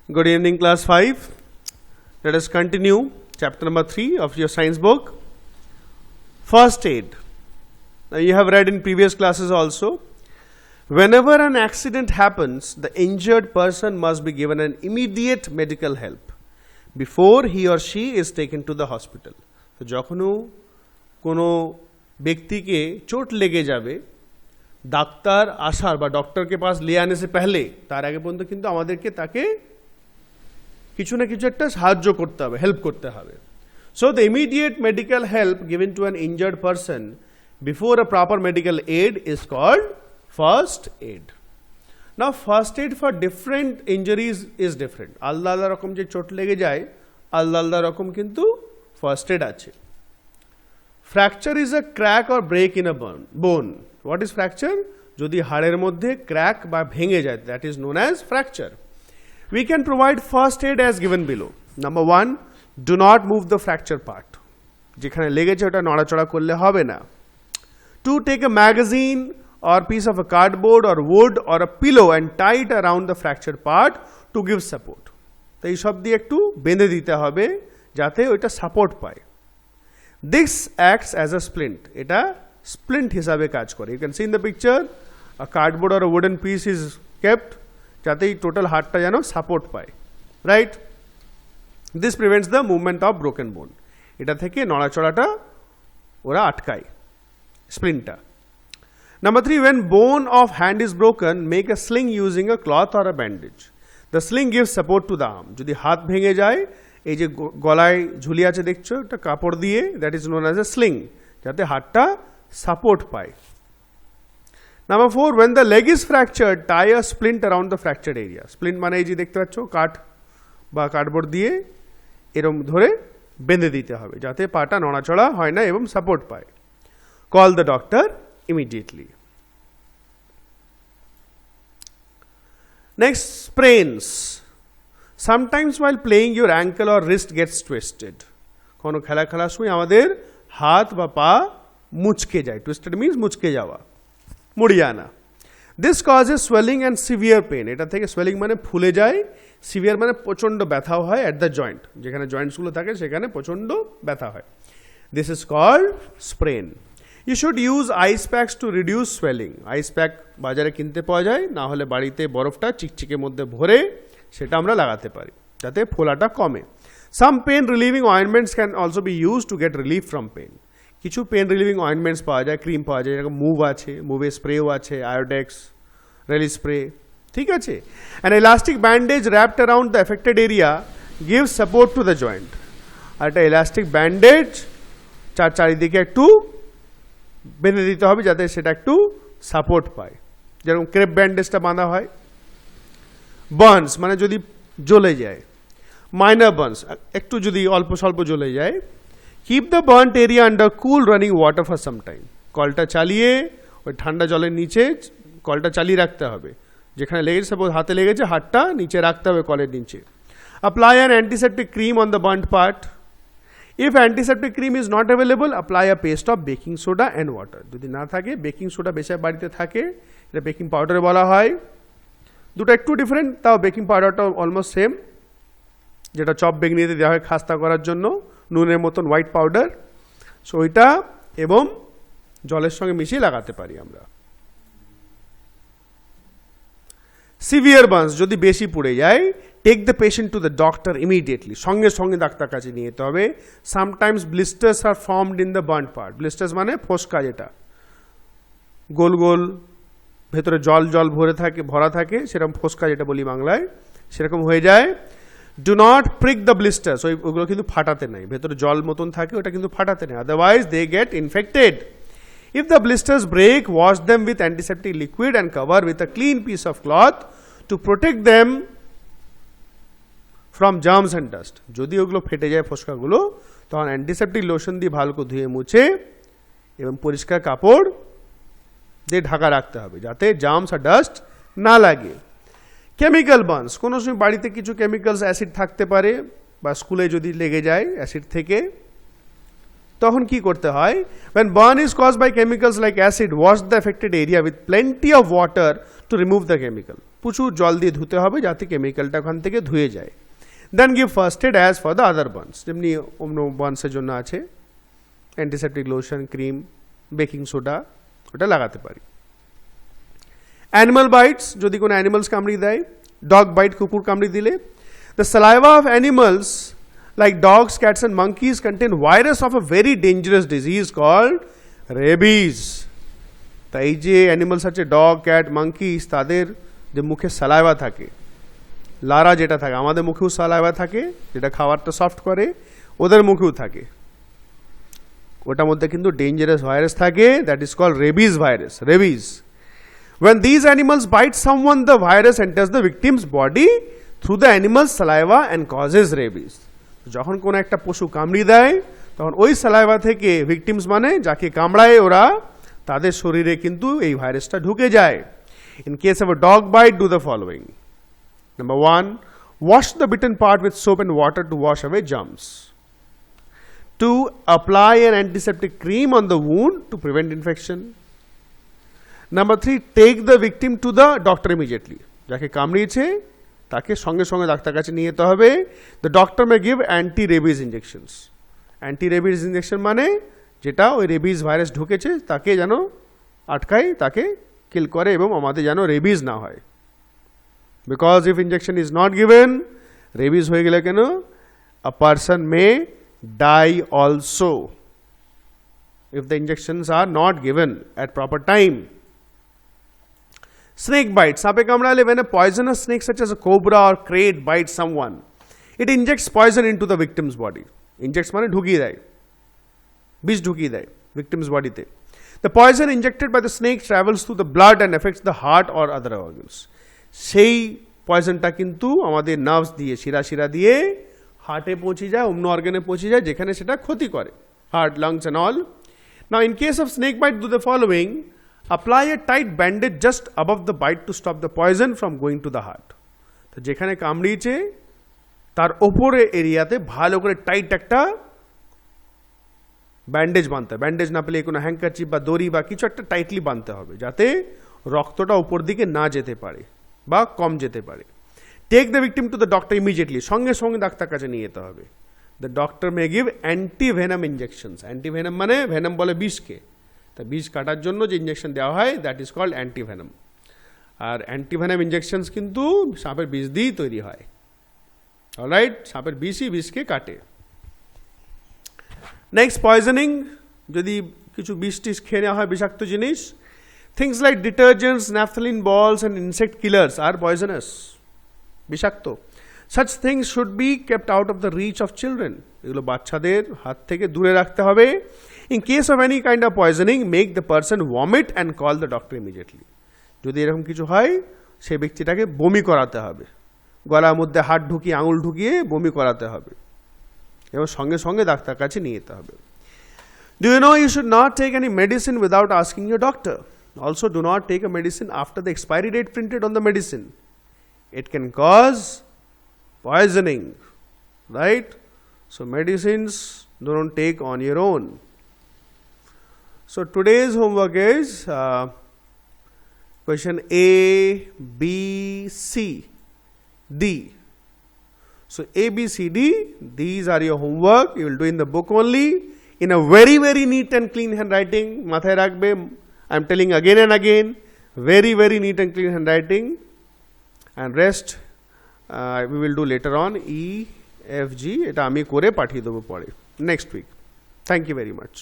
Good evening, class 5. Let us continue chapter number 3 of your science book. First aid. Now you have read in previous classes also. Whenever an accident happens, the injured person must be given an immediate medical help before he or she is taken to the hospital. So যখনও কোনো ব্যক্তিকে চোট লেগে যাবে, doctor আসার বা ডক্টরকে pass ले आने से पहले তার আগে পর্যন্ত কিন্তু আমাদেরকে তাকে কিছু না কিছু একটা সাহায্য করতে হবে, হেল্প করতে হবে. So the immediate medical help given to an injured person before a proper medical aid is called first aid. Now first aid for different injuries is different. আলাদা আলাদা রকম যে চোট লেগে যায় আলাদা আলাদা রকম কিন্তু first aid আছে. Fracture is a crack or break in a bone. What is fracture? যদি হাড়ের মধ্যে crack বা ভেঙে যায়, that is known as fracture. We can provide first aid as given below. Number 1, do not move the fracture part. যেখানে লেগেছে ওটা নড়াচড়া করলে হবে না. 2, take a magazine or piece of a cardboard or wood or a pillow and tie it around the fractured part to give support. তো এই সব দিয়ে একটু বেঁধে দিতে হবে যাতে ওইটা সাপোর্ট পায়. This acts as a splint. এটা splint হিসাবে কাজ করে. You can see in the picture a cardboard or a wooden piece is kept যাতে এই টোটাল হাড়টা যেন সাপোর্ট পায়, right? This prevents the movement of broken bone. এটা থেকে নড়াচড়াটা ওরা আটকায়, স্প্লিনটা. Number 3, when bone of hand is broken, make a sling using a cloth or a bandage. The sling gives support to the arm. যদি হাত ভেঙে যায়, এই যে গলায় ঝুলিয়ে আছে দেখছো, একটা কাপড় দিয়ে, that is known as a sling, যাতে হাতটা সাপোর্ট পায়. Number 4, when the leg is fractured, tie a splint around the fractured area. Splint মানে এই যে দেখতে পাচ্ছ কাঠ বা কার্ডবোর্ড দিয়ে এরকম ধরে বেঁধে দিতে হবে যাতে পাটা নড়াচড়া হয় না এবং সাপোর্ট পায়. Call the doctor immediately. Next, sprains. Sometimes while playing your ankle or wrist gets twisted. কোনো খেলা খেলার সময় আমাদের হাত বা পা মুচকে যায়. Twisted means মুচকে যাওয়া, মুড়িয়ে আনা. This causes swelling and severe pen. এটা থেকে সোয়েলিং মানে ফুলে যায়, সিভিয়ার মানে প্রচণ্ড ব্যথাও হয় অ্যাট দ্য জয়েন্ট, যেখানে জয়েন্টসগুলো থাকে সেখানে প্রচণ্ড ব্যথা হয়. This is called sprain. You should use ice packs to reduce swelling. Ice pack বাজারে কিনতে পাওয়া যায়, না হলে বাড়িতে বরফটা চিকচিকের মধ্যে ভরে সেটা আমরা লাগাতে পারি যাতে ফোলাটা কমে. Some pain relieving ointments can also be use to get relief from pain. কিছু পেন রিলিভিং অয়েনমেন্টস পাওয়া যায়, ক্রিম পাওয়া যায়, যেরকম মুভ আছে, মুভের স্প্রেও আছে, আয়োডেক্স, রেলি স্প্রে, ঠিক আছে. An elastic bandage wrapped around the affected area gives support to the joint. আর একটা ইলাস্টিক ব্যান্ডেজ চারিদিকে একটু বেঁধে দিতে হবে যাতে সেটা একটু সাপোর্ট পায়, যেরকম ক্রেপ ব্যান্ডেজটা বাঁধা হয়. বার্নস মানে যদি জ্বলে যায়, মাইনর বার্নস একটু যদি অল্প স্বল্প জ্বলে যায়. Keep the burnt area under cool running water for some time. কলটা চালিয়ে ওই ঠান্ডা জলের নিচে কলটা চালিয়ে রাখতে হবে. যেখানে লেগেছে, সাপোজ হাতে লেগেছে, হাতটা নিচে রাখতে হবে কলের নিচে. Apply an antiseptic cream on the burnt part. If antiseptic cream is not available, apply a paste of baking soda and water. যদি না থাকে, বেকিং সোডা বেশি বাড়িতে থাকে, এটা বেকিং পাউডার বলা হয়. দুটো একটু ডিফারেন্ট, তাও বেকিং পাউডারটা অলমোস্ট সেম, যেটা চপ বেগনিতে দেওয়া হয় খাস্তা করার জন্য, নুনের মতন হোয়াইট পাউডার. সো ওইটা এবং জলের সঙ্গে মিশিয়ে লাগাতে পারি আমরা. সিভিয়ার বার্নস যদি বেশি পুড়ে যায়, take the patient to the doctor immediately. সঙ্গে সঙ্গে ডাক্তার কাছে নিয়ে যেতে হবে. Sometimes blisters are formed in the burn part. Blisters মানে ফোসকা, যেটা গোল গোল ভেতরে জল জল ভরা থাকে, সেরকম ফোসকা যেটা বলি বাংলায়, সেরকম হয়ে যায়. Do not prick the blisters. ওইগুলো কিন্তু ফাটাতে নাই, ভেতরে জল মতন থাকে, ওটা কিন্তু ফাটাতে নেই, otherwise they get infected. If the blisters break, wash them with antiseptic liquid and cover with a clean piece of cloth to protect them from germs and dust. যদি ওগুলো ফেটে যায় ফোসকাগুলো, তখন অ্যান্টিসেপ্টিক লোশন দিয়ে ভালো করে ধুয়ে মুছে এবং পরিষ্কার কাপড় দিয়ে ঢাকা রাখতে হবে যাতে জার্মস আর ডাস্ট না লাগে. কেমিক্যাল বার্নস, কোনো সময় বাড়িতে কিছু কেমিক্যালস অ্যাসিড থাকতে পারে, বা স্কুলে যদি লেগে যায় অ্যাসিড থেকে, তখন কি করতে হয়? When burn is caused by chemicals like acid, wash the affected area with plenty of water to remove the chemical. প্রচুর জল দিয়ে ধুতে হবে যাতে কেমিক্যালটা ওখান থেকে ধুয়ে যায়। Then give first aid as for the other burns. যেমনি অন্য বার্নসের জন্য আছে antiseptic lotion, cream, baking soda, ওটা লাগাতে পারি। অ্যানিমাল বাইটস, যদি কোনো অ্যানিমালস কামড়ি দেয়, ডগ বাইট, কুকুর কামড়ি দিলে, the saliva of animals like dogs, cats and monkeys contain virus of a very dangerous disease called rabies. তাই এই যে অ্যানিমালস আছে ডগ, ক্যাট, মাঙ্কিস, তাদের যে মুখে সালাইভা থাকে, লারা যেটা থাকে, আমাদের মুখেও সালাইভা থাকে যেটা খাবারটা সফট করে, ওদের মুখেও থাকে, ওটার মধ্যে কিন্তু ডেঞ্জারাস ভাইরাস থাকে, that is called rabies virus, rabies. When these animals bite someone, the virus enters the victim's body through the animal's saliva and causes rabies. যখন কোনো একটা পশু কামড়ি দেয় তখন ওই সালাইভা থেকে ভিকটিমস মানে যাকে কামড়ায় ওরা, তাদের শরীরে কিন্তু এই ভাইরাসটা ঢুকে যায়। In case of a dog bite, do the following. Number 1, wash the bitten part with soap and water to wash away germs. 2, apply an antiseptic cream on the wound to prevent infection. Number 3, take the victim to the doctor immediately. যাকে কামড়িয়েছে তাকে সঙ্গে সঙ্গে ডাক্তার কাছে নিয়ে যেতে হবে। The doctor may give anti rabies injections. Anti rabies injection মানে যেটা ওই রেবিস ভাইরাস ঢুকেছে তাকে যেন আটকায়, তাকে কিল করে এবং আমাদের যেন রেবিস না হয়। Because if injection is not given, rabies হয়ে গেলে কেন a person may die also if the injections are not given at proper time. Snake bite, sape kamrale, when a poisonous snake such as a cobra or crate bites someone, it injects poison into the victim's body. Injects mane ঢুকিয়ে দেয়, বিষ ঢুকিয়ে দেয় victim's body তে। The poison injected by the snake travels through the blood and affects the heart or other organs. সেই পয়জনটা কিন্তু আমাদের nerves দিয়ে, শিরা দিয়ে হার্টে পৌঁছে যায়, অন্য অর্গানে পৌঁছে যায়, যেখানে সেটা ক্ষতি করে, heart, lungs and all. Now in case of snake bite, do the following. Apply a tight bandage just above the bite to stop the poison from going to the heart. তো যেখানে কামড়িয়েছে তার ওপরে এরিয়াতে ভালো করে টাইট একটা bandage বাঁধতে হবে। ব্যান্ডেজ না পেলে কোনো হ্যাঙ্কারচিপ বা দড়ি বা কিছু একটা টাইটলি বাঁধতে হবে যাতে রক্তটা উপর দিকে না যেতে পারে বা কম যেতে পারে। Take the victim to the doctor immediately, সঙ্গে সঙ্গে ডাক্তার কাছে নিয়ে যেতে হবে। The doctor may give antivenom injections. Antivenom মানে ভেনাম বলে বিষকে, তা বিষ কাটার জন্য যে ইঞ্জেকশন দেওয়া হয় দ্যাট ইজ কল্ড অ্যান্টিভেনাম। আর অ্যান্টিভেনাম ইঞ্জেকশনস কিন্তু সাপের বিষ দিয়েই তৈরি হয়। অলরাইট, সাপের বিষই বিষকে কাটে। নেক্সট পয়জনিং, যদি কিছু বিষ টিষ খেয়ে নেওয়া হয় বিষাক্ত জিনিস, things like detergents, naphthalene balls and insect killers আর পয়জনাস, বিষাক্ত। Such things should be kept out of the reach of children. এগুলো বাচ্চাদের হাত থেকে দূরে রাখতে হবে। In case of any kind of poisoning, make the person vomit and call the doctor immediately. যদি এরকম কিছু হয় সেই ব্যক্তিটাকে বমি করাতে হবে, গলার মধ্যে হাত ঢুকিয়ে আঙুল ঢুকিয়ে বমি করাতে হবে এবং সঙ্গে সঙ্গে ডাক্তার কাছে নিয়ে যেতে হবে। Do you know you should not take any medicine without asking your doctor? Also, do not take a medicine after the expiry date printed on the medicine. It can cause poisoning, right? So medicines don't take on your own. So today's homework is question A, B, C, D. So A, B, C, D, these are your homework. You will do in the book only in a very, very neat and clean handwriting. Mathay rakhbe, I am telling again and again, very, very neat and clean handwriting, and rest we will do later on. E, F, G, এটা আমি করে পাঠিয়ে দেবো পরে next week. Thank you very much.